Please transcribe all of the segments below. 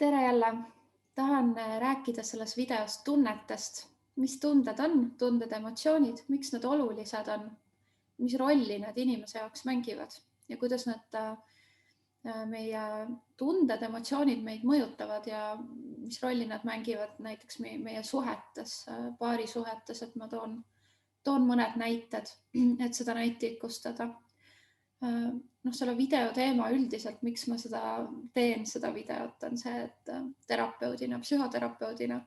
Tere jälle! Tahan rääkida selles videos tunnetest. Mis tunded on, tunded, emotsioonid, miks nad olulised on, mis rolli nad inimese jaoks mängivad ja kuidas nad meie tunded, emotsioonid meid mõjutavad ja mis rolli nad mängivad näiteks meie suhetes, paarisuhetes, et ma toon mõned näited, et seda näitlikustada. Selle video teema üldiselt, miks ma teen seda videot, on see, et terapeudina, psühhoterapeudina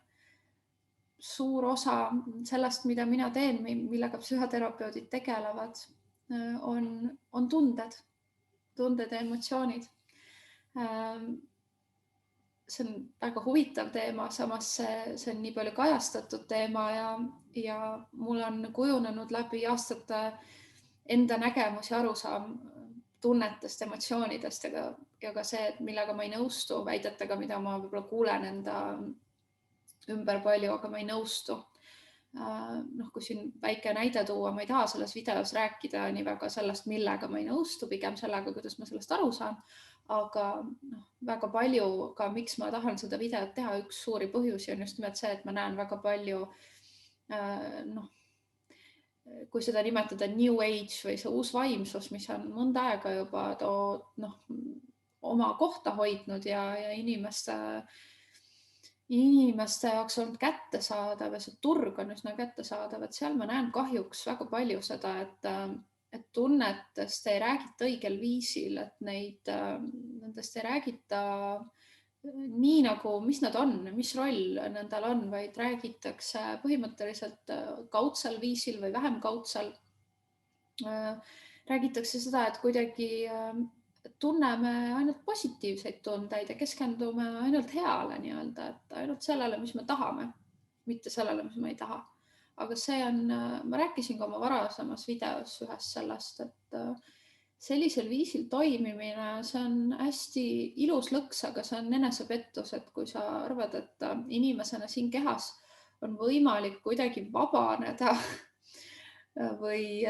suur osa sellest, mida mina teen, millega psühhoterapeudid tegelevad, on tunded ja emotsioonid. See on väga huvitav teema, samas see on nii palju kajastatud teema ja mul on kujunenud läbi aastate enda nägemus ja arusaam tunnetest, emotsioonidest ja ka see, et millega ma ei nõustu, väidetega, mida ma võib-olla kuulen enda ümber palju, aga ma ei nõustu. Kui siin väike näide tuua, ma ei taha selles videos rääkida nii väga sellest, millega ma ei nõustu, pigem sellega, kuidas ma sellest aru saan. Aga väga palju ka, miks ma tahan seda videot teha, üks suuri põhjusi on just nimelt see, et ma näen väga palju kui seda nimetada New Age või see uus vaimsus, mis on mõnda aega juba oma kohta hoidnud ja inimeste jaoks olnud kättesaadav ja see turg on üsna kättesaadav, et seal ma näen kahjuks väga palju seda, et tunnetest ei räägita õigel viisil, et nendest ei räägita nii nagu, mis nad on, mis roll nendel on, vaid räägitakse põhimõtteliselt kaudsel viisil või vähem kaudsel. Räägitakse seda, et kuidagi tunneme ainult positiivseid tundeid ja keskendume ainult heale nii-öelda, et ainult sellele, mis me tahame, mitte sellele, mis me ei taha. Aga see on, ma rääkisin ka oma varasemas videos ühest sellest, et sellisel viisil toimimine, see on hästi ilus lõks, aga see on enesepettus, et kui sa arvad, et inimesena siin kehas on võimalik kuidagi vabaneda või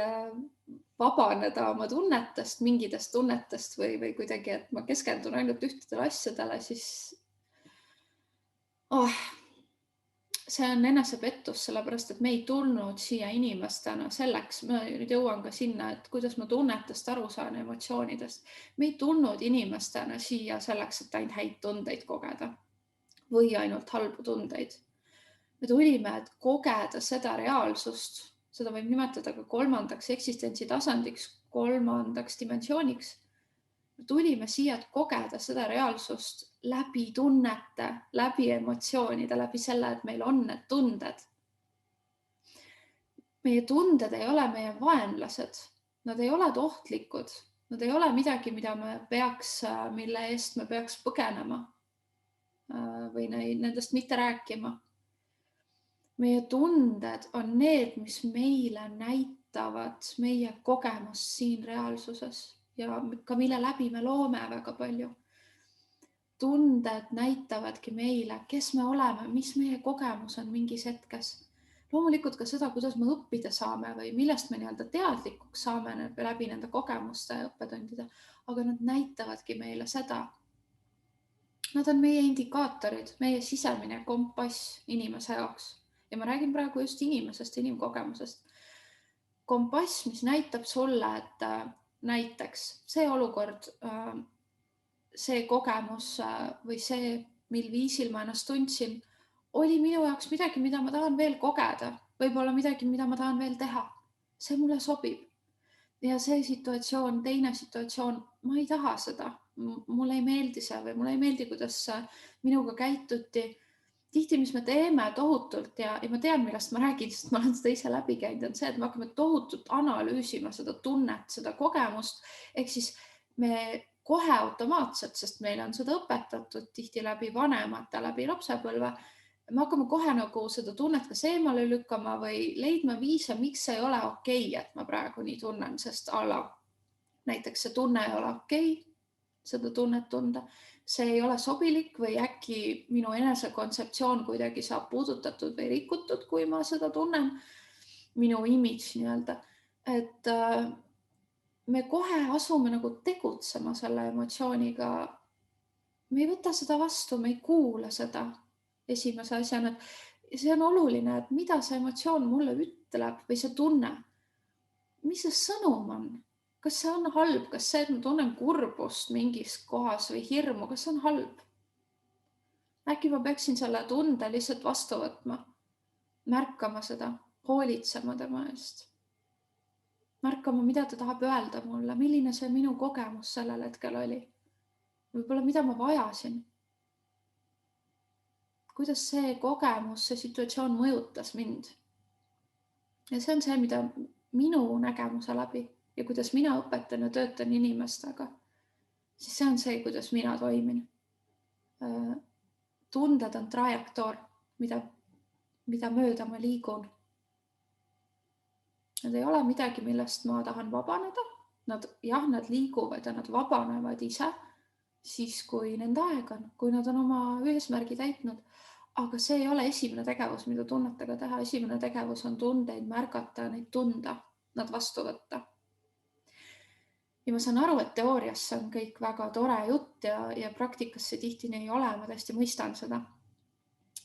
vabaneda oma tunnetest, mingitest tunnetest või kuidagi, et ma keskendun ainult ühtedele asjadele, siis see on enesepettus, sellepärast, et me ei tulnud siia inimestena selleks, ma nüüd jõuan ka sinna, et kuidas ma tunnetest aru saan, emotsioonidest. Me ei tulnud inimestena siia selleks, et ainult häid tundeid kogeda või ainult halbu tundeid. Me tulime, et kogeda seda reaalsust, seda võib nimetada ka kolmandaks eksistentsi tasandiks, kolmandaks dimensiooniks. Me tulime siia, et kogeda seda reaalsust läbi tunnete, läbi emotsioonide, läbi selle, et meil on need tunded. Meie tunded ei ole meie vaenlased, nad ei ole ohtlikud, nad ei ole midagi, mille eest me peaks põgenema või nendest mitte rääkima. Meie tunded on need, mis meile näitavad meie kogemust siin reaalsuses ja ka mille läbi me loome väga palju. Tunded näitavadki meile, kes me oleme, mis meie kogemus on mingis hetkes. Loomulikult ka seda, kuidas me õppida saame või millest me teadlikuks saame läbi nende kogemuste ja õppetundide, aga nad näitavadki meile seda. Nad on meie indikaatorid, meie sisemine kompass inimese jaoks. Ja ma räägin praegu just inimesest, inimkogemusest. Kompass, mis näitab sulle, et näiteks see olukord, see kogemus või see, mil viisil ma ennast tundsin, oli minu jaoks midagi, mida ma tahan veel kogeda, võib-olla midagi, mida ma tahan veel teha. See mulle sobib. Ja see situatsioon, teine situatsioon, ma ei taha seda. Mulle ei meeldi see või mulle ei meeldi, kuidas minuga käituti. Tihti, mis me teeme tohutult ja ma tean, millest ma räägin, sest ma olen seda ise läbi käinud, on see, et me hakkame tohutult analüüsima seda tunnet, seda kogemust, ehk siis me kohe automaatselt, sest meile on seda õpetatud tihti läbi vanemate, läbi lapsepõlve, me hakkame kohe seda tunnet kas eemale lükkama või leidma viise, miks see ei ole okei, et ma praegu nii tunnen, sest näiteks see tunne ei ole okei, seda tunnet tunda, see ei ole sobilik või äkki minu enesekontseptsioon kuidagi saab puudutatud või rikutud, kui ma seda tunnen, minu imidž nii-öelda, et me kohe asume tegutsema selle emotsiooniga me ei võta seda vastu, me ei kuula seda esimese asjana. See on oluline, et mida see emotsioon mulle ütleb või see tunne. Mis see sõnum on? Kas see on halb? Kas see, et ma tunnen kurbust mingis kohas või hirmu, kas see on halb? Äkki ma peaksin selle tunde lihtsalt vastu võtma, märkama seda, hoolitsema tema eest. Märkama, mida ta tahab öelda mulle, milline see minu kogemus sellel hetkel oli. Võib-olla mida ma vajasin. Kuidas see kogemus, see situatsioon mõjutas mind. Ja see on see, mida minu nägemuse läbi ja kuidas mina õpetan ja töötan inimestega. Siis see on see, kuidas mina toimin. Tunded on trajektoor, mida mööda ma liigun. Need ei ole midagi, millest ma tahan vabaneda. Nad liiguvad ja nad vabanevad ise siis, kui nende aeg on, kui nad on oma eesmärgi täitnud. Aga see ei ole esimene tegevus, mida tunnetega teha. Esimene tegevus on tundeid märgata, neid tunda, nad vastu võtta. Ja ma saan aru, et teoorias on kõik väga tore jutt ja praktikas see tihti nii ei ole. Ma tõesti mõistan seda.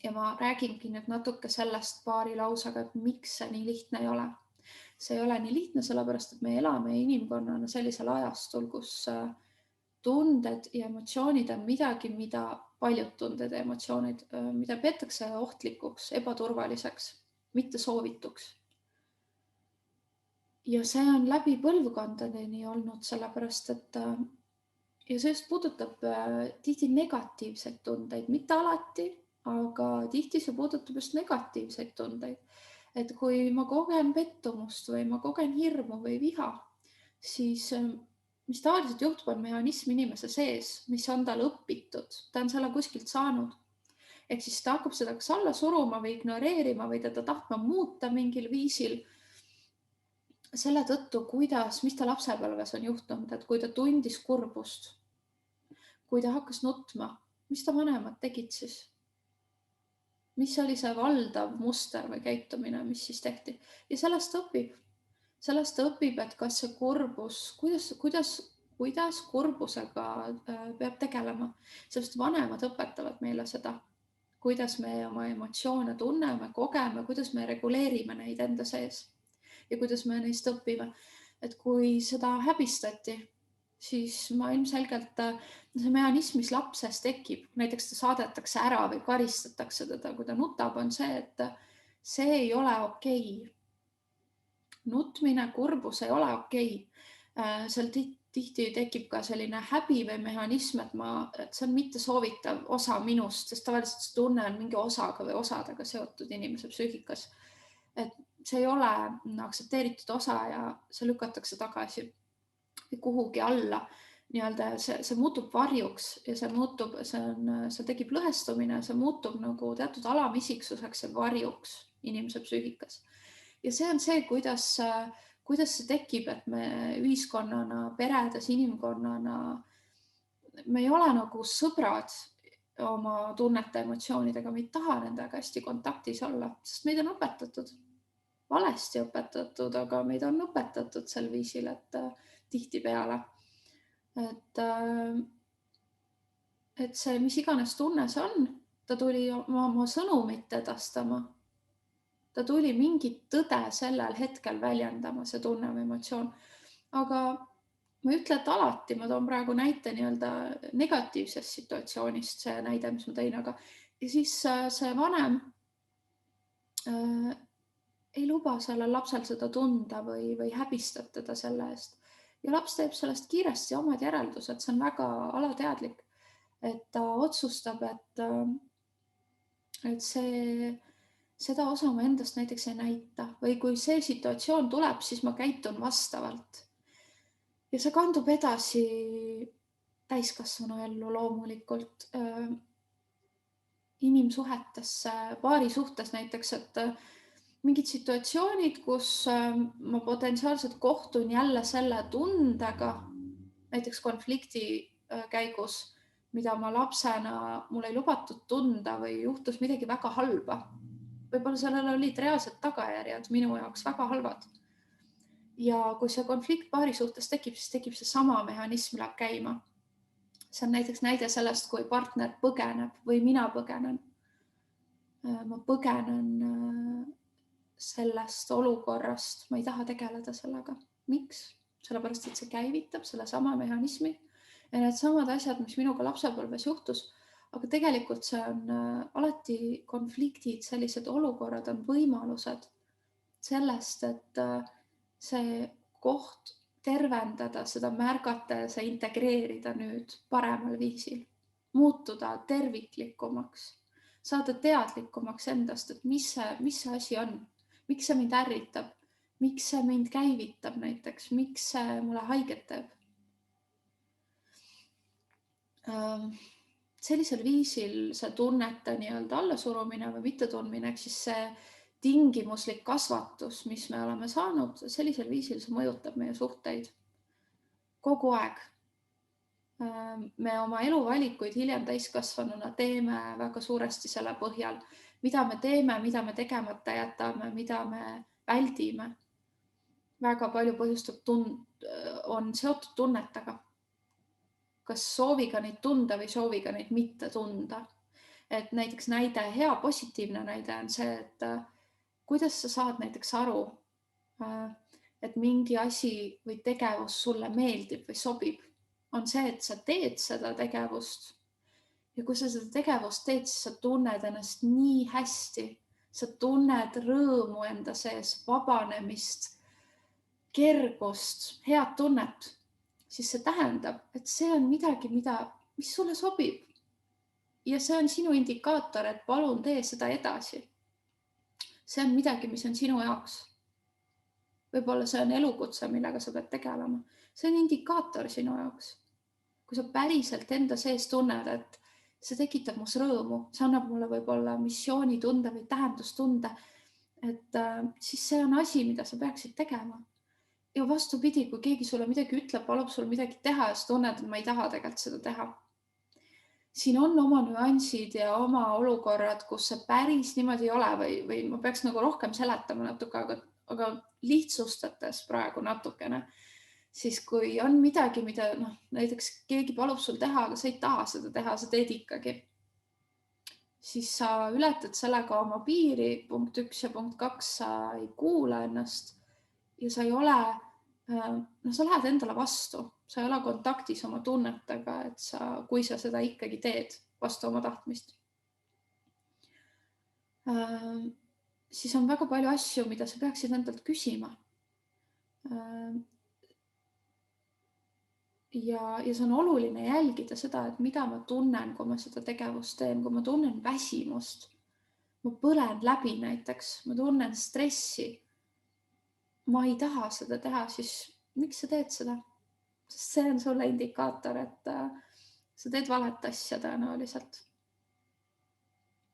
Ja ma räägingi nüüd natuke sellest paari lausega, et miks see nii lihtne ei ole. See ei ole nii lihtne, sellepärast, et me elame inimkonnana sellisel ajastul, kus tunded ja emotsioonid on midagi, mida paljud tunded ja emotsioonid, mida peetakse ohtlikuks, ebaturvaliseks, mitte soovituks. Ja see on läbi põlvkondadeni olnud, sellepärast, et ja see just puudutab tihti negatiivseid tundeid, mitte alati, aga tihti see puudutab just negatiivseid tundeid. Et kui ma kogen pettumust või ma kogen hirmu või viha, siis mis tavaliselt juhtub, on mehhanism inimese sees, mis on tal õpitud. Ta on selle kuskilt saanud. Ehk siis ta hakkab seda kas alla suruma või ignoreerima või teda tahtma muuta mingil viisil. Selle tõttu, mis ta lapsepõlves on juhtunud, et kui ta tundis kurbust, kui ta hakkas nutma, mis ta vanemad tegid siis? Mis oli see valdav muster või käitumine, mis siis tehti? Ja sellest õpib, et kas see kurbus, kuidas kurbusega peab tegelema. Sellest vanemad õpetavad meile seda, kuidas me oma emotsioone tunneme, kogeme, kuidas me reguleerime neid enda sees ja kuidas me neist õpime. Et kui seda häbistati, siis ma ilmselgelt see mehhanism, mis lapses tekib, näiteks ta saadetakse ära või karistatakse teda, kui ta nutab, on see, et see ei ole okei. Nutmine, kurbus ei ole okei. Seal tihti tekib ka selline häbi või mehhanism, et see on mitte soovitav osa minust, sest tavaliselt see tunne on mingi osaga või osadega seotud inimese psüühikas. Et see ei ole aktsepteeritud osa ja see lükatakse tagasi kuhugi alla. See muutub varjuks ja see tekib lõhestumine, see muutub nagu teatud alamisiksuseks ja varjuks inimese psüühikas. Ja see on see, kuidas see tekib, et me ühiskonnana, peredes, inimkonnana, me ei ole nagu sõbrad oma tunnete, emotsioonidega, me ei taha nendega hästi kontaktis olla, sest meid on õpetatud, valesti õpetatud, aga meid on õpetatud sel viisil, et tihtipeale. Et see, mis iganes tunne see on, ta tuli oma sõnumit edastama. Ta tuli mingit tõde sellel hetkel väljendama, see tunne või emotsioon. Aga ma ei ütle, et alati, ma toon praegu näite negatiivsest situatsioonist, see näide, mis ma tõin, aga ja siis see vanem ei luba sellel lapsel seda tunda või häbistab teda selle eest. Ja laps teeb sellest kiiresti omad järeldused, see on väga alateadlik, et ta otsustab, et seda osa ma endast näiteks ei näita või kui see situatsioon tuleb, siis ma käitun vastavalt. Ja see kandub edasi täiskasvanu ellu loomulikult inimsuhetesse, paari suhtes näiteks, et mingid situatsioonid, kus ma potentsiaalselt kohtun jälle selle tundega, näiteks konflikti käigus, mida ma lapsena mul ei lubatud tunda või juhtus midagi väga halba. Võib-olla sellel olid reaalsed tagajärjed minu jaoks väga halvad. Ja kui see konflikt paari suhtes tekib, siis tekib see sama mehhanism läheb käima. see on näiteks näide sellest, kui partner põgeneb või mina põgenen. Ma põgenen sellest olukorrast, ma ei taha tegeleda sellega. Miks? Sellepärast, et see käivitab selle sama mehhanismi ja need samad asjad, mis minuga lapsepõlves juhtus, aga tegelikult see on alati konfliktid, sellised olukorrad on võimalused sellest, et see koht tervendada, seda märgata ja see integreerida nüüd paremal viisil, muutuda terviklikumaks, saada teadlikumaks endast, et mis see asi on, miks see mind ärritab, miks see mind käivitab näiteks, miks see mulle haiget teeb. Sellisel viisil see tunnete nii-öelda allasurumine või mittetundmine, ehk siis see tingimuslik kasvatus, mis me oleme saanud, sellisel viisil see mõjutab meie suhteid kogu aeg. Me oma eluvalikuid hiljem täiskasvanuna teeme väga suuresti selle põhjal, mida me teeme, mida me tegemata jätame, mida me väldime. Väga palju põhjustab on seotud tunnetega. Kas sooviga neid tunda või sooviga neid mitte tunda. Et näiteks näide, hea positiivne näide on see, et kuidas sa saad näiteks aru, et mingi asi või tegevus sulle meeldib või sobib, on see, et sa teed seda tegevust. Ja kui sa seda tegevust teed, siis sa tunned ennast nii hästi. Sa tunned rõõmu enda sees, vabanemist, kergust, head tunnet. Siis see tähendab, et see on midagi, mis sulle sobib. Ja see on sinu indikaator, et palun tee seda edasi. See on midagi, mis on sinu jaoks. Võib-olla see on elukutse, millega sa pead tegelema. See on indikaator sinu jaoks. Kui sa päriselt enda sees tunned, et see tekitab mus rõõmu, see annab mulle võib-olla missioonitunde või tähendustunde, et siis see on asi, mida sa peaksid tegema. Ja vastupidi, kui keegi sulle midagi ütleb, palub sul midagi teha ja sa tunned, et ma ei taha tegelikult seda teha. Siin on oma nüansid ja oma olukorrad, kus see päris niimoodi ei ole või ma peaks nagu rohkem seletama natuke, aga lihtsustades praegu natukene, siis kui on midagi, mida näiteks keegi palub sul teha, aga sa ei taha seda teha, sa teed ikkagi, siis sa ületad sellega oma piiri, punkt 1 ja punkt 2, sa ei kuula ennast ja sa ei ole, sa lähed endale vastu, sa ei ole kontaktis oma tunnetega, et kui sa seda ikkagi teed vastu oma tahtmist. Siis on väga palju asju, mida sa peaksid endalt küsima. Ja see on oluline jälgida seda, et mida ma tunnen, kui ma seda tegevust teen, kui ma tunnen väsimust, ma põlen läbi näiteks, ma tunnen stressi, ma ei taha seda teha, siis miks sa teed seda? Sest see on sulle indikaator, et sa teed valet asja tõenäoliselt.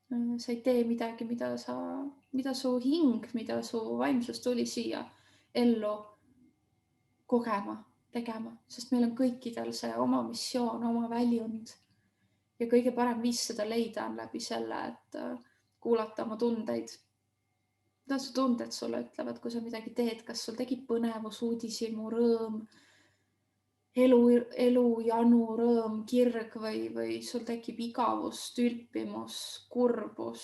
Sa ei tee midagi, mida su hing, mida su vaimsus tuli siia ellu kogema, tegema, sest meil on kõikidel see oma missioon, oma väljund. Ja kõige parem viis seda leida on läbi selle, et kuulata oma tundeid. Mida su tunded sulle ütlevad, kui sa midagi teed, kas sul tekib põnevus, uudishimu, rõõm, elujanu, rõõm, kirg või sul tekib igavus, tülpimus, kurbus,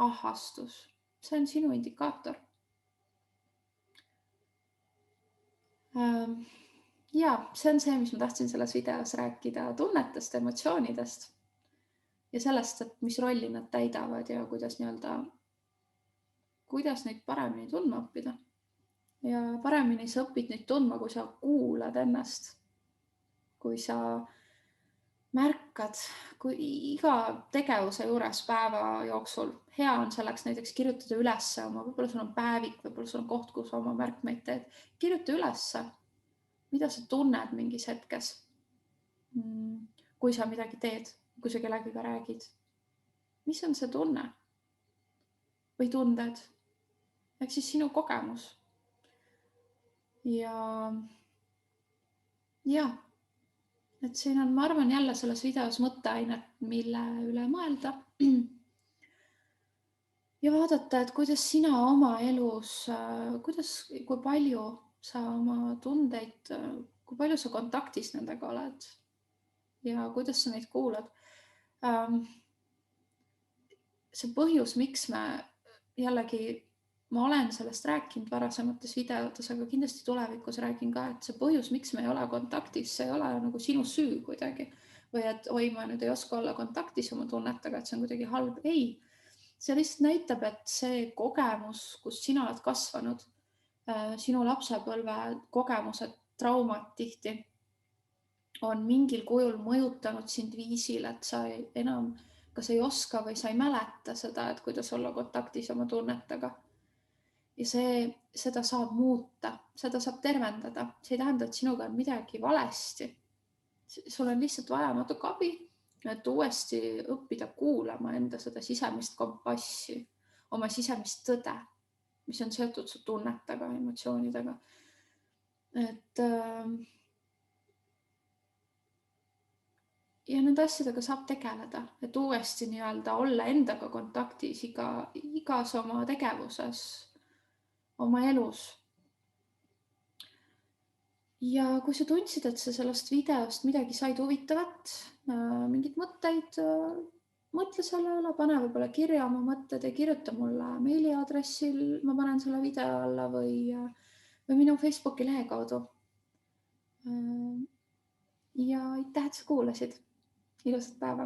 ahastus. See on sinu indikaator. Ja see on see, mis ma tahtsin selles videos rääkida tunnetest, emotsioonidest ja sellest, et mis rolli nad täidavad ja kuidas neid paremini tundma õppida. Ja paremini sa õpid neid tundma, kui sa kuulad ennast, kui sa märkad, kui iga tegevuse juures päeva jooksul. Hea on selleks näiteks kirjutada üles oma, võib-olla sul on päevik, võib-olla sul on koht, kus oma märkmeid teed. Kirjuta üles, mida sa tunned mingis hetkes, kui sa midagi teed, kui sa kellegiga räägid. Mis on see tunne või tunded? Ehk siis sinu kogemus. Ja, et siin on, ma arvan, jälle selles videos mõtteainet, mille üle mõelda. Ja vaadata, et kuidas sina oma elus, kui palju sa oma tundeid, kui palju sa kontaktis nendega oled. ja kuidas sa neid kuulad. See põhjus, miks me jällegi, ma olen sellest rääkinud varasemates videotes, aga kindlasti tulevikus räägin ka, et see põhjus, miks me ei ole kontaktis, see ei ole nagu sinu süü kuidagi või et oi, ma nüüd ei oska olla kontaktis oma tunnetega, et see on kuidagi halb. Ei, see lihtsalt näitab, et see kogemus, kus sina oled kasvanud, sinu lapsepõlve kogemused, traumad tihti on mingil kujul mõjutanud sind viisil, et sa enam kas ei oska või sa ei mäleta seda, et kuidas olla kontaktis oma tunnetega. Ja seda saab muuta, seda saab tervendada. See ei tähenda, et sinuga on midagi valesti. Sul on lihtsalt vaja natuke abi, et uuesti õppida kuulama enda seda sisemist kompassi, oma sisemist tõde, mis on seotud su tunnetega, emotsioonidega. Et ja nende asjadega saab tegeleda, et uuesti nii-öelda olla endaga kontaktis igas oma tegevuses, oma elus. Ja kui sa tundsid, et sa sellest videost midagi said huvitavat, mingid mõtteid, mõtle selle üle, pane võib-olla kirja oma mõtted ja kirjuta mulle meiliaadressil, ma panen selle video alla või minu Facebooki lehe kaudu. Ja aitäh, et sa kuulasid. Ilusat päeva!